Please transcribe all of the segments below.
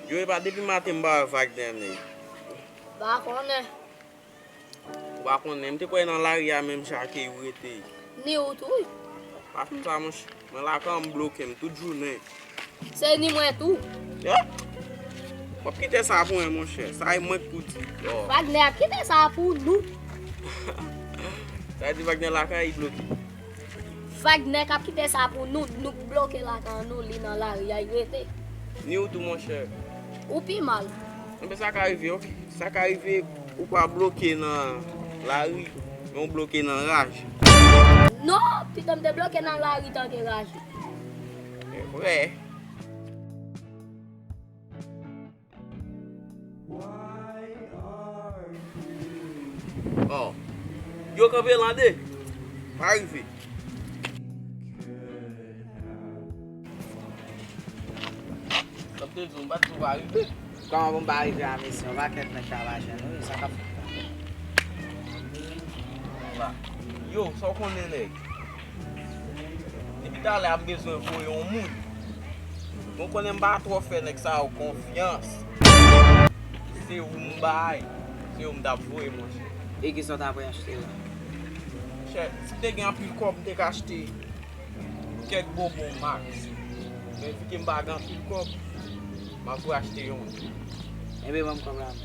Yo e pa depi matin mba fak dem ne. Ba konnen. Ba konnen, mte kwe nan la ria menm chake yu rete. Ni ou tou? Pa fin sa mons, men la ka m bloke m tout jounen. Se ni mwen tou. Ya? Wap kite sa pou en mon chè, sa e mwen kouti. Wagner, kite sa pou nou. Sa e di Wagner la ka yi bloke. Wagner kap kite sa pou nou bloke la kan nou li nan la ria yu rete. Ni ou tou mon chè. Ou pi mal. Mbe sa ka arrive, ok? Sa ka arrive ou pa bloke nan la ri, men bloke nan raj. Non, piton te bloke nan la ri tanke raj. Vre. Oh. Yo ka ve lande? Pa arrive. Kapte zon bat sou va arrive. Quand on va arriver à la mission, on va quitter le travail chez nous, ça va. Yo, só konnen nek. Depi ta le am bezwen pou yon moun. Mwen konnen mba tro fè nek sa ou konfians. Se ou mbay. Se ou mdap voye mwen chè. Et qui sont après acheter là? Chè, si te gen pil kop mte ka achete kek bonbon max. Men fi ke mba gan pil kop, ma pou achete yon. Et bien, on comprend.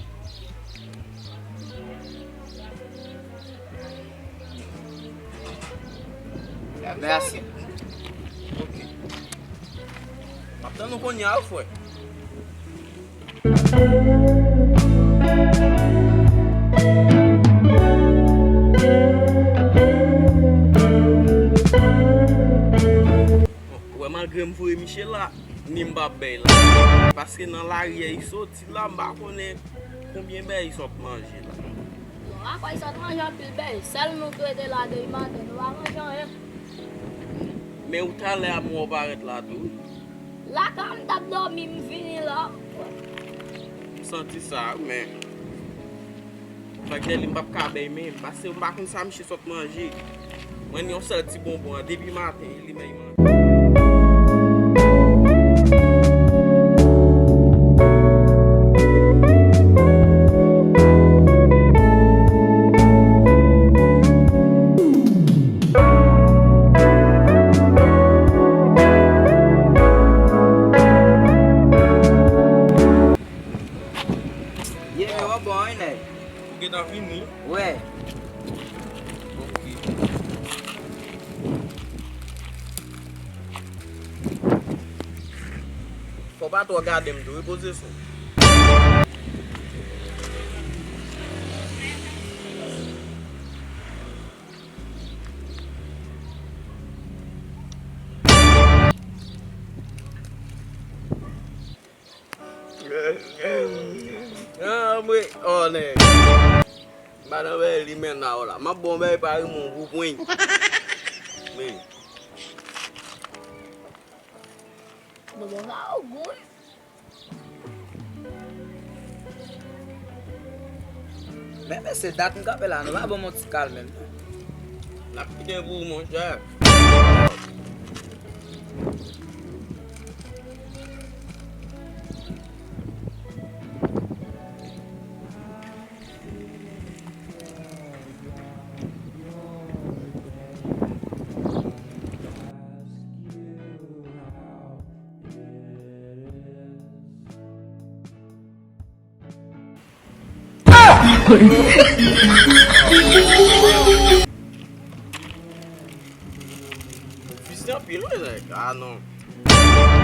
Merci. Ok. Aptan nou kon yaw fwe. Ouwe malgre m voye Michel la, ni mba bay la. Paske nan la rie yi soti la, mba konen konbien bay yi sot manje la. A kwa yi sot manje an pil bay, sel nou krede la de yi maten, nou a manjan yon. Men ou ta le a mou paret la tou? La kam tap dormi m vini la. M senti sa, men. Fak de li mbap ka bay men, pase ou mbak sa Michel sot manje. Mwen yon sel ti bonbon, debi maten, li men yon. Yeah, on bon, né? Ou gen ta vini? Ouais. Ok. Faut pas te regarder me reposer ça. Ah, mais oh né. Madame li men na ola. Ma bombe pari mon vous point. Mais Bonbon sa ou goy. Mais c'est date qu'on appelle là, nous va bon mon petit calme même. la pite vous mon cher. Fils un pile ouais. Ah non.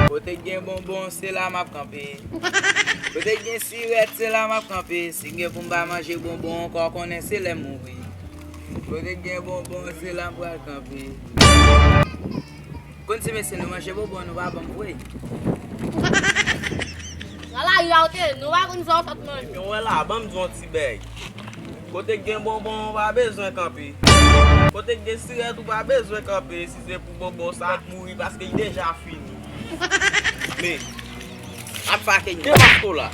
Côté gen bonbon, c'est là m'a campé. Côté gen cigarette, c'est là m'a campé. Si gen pour m'ba manger bonbon, encore connaît c'est les mourir. Côté gen bonbon, c'est là pour camper. Quand c'est monsieur nous manger bonbon, nous va bon oui. La ri a ote, nou va kon sa sot manje. Yon wè la, ban mdjon ti beg. Kote gen bonbon, va bezwen kampe. Kote gen siret, ou va bezwen kampe. Si se pou bonbon, sa ak mouri, paske yi deja fini. Me, ap fake nye basko la.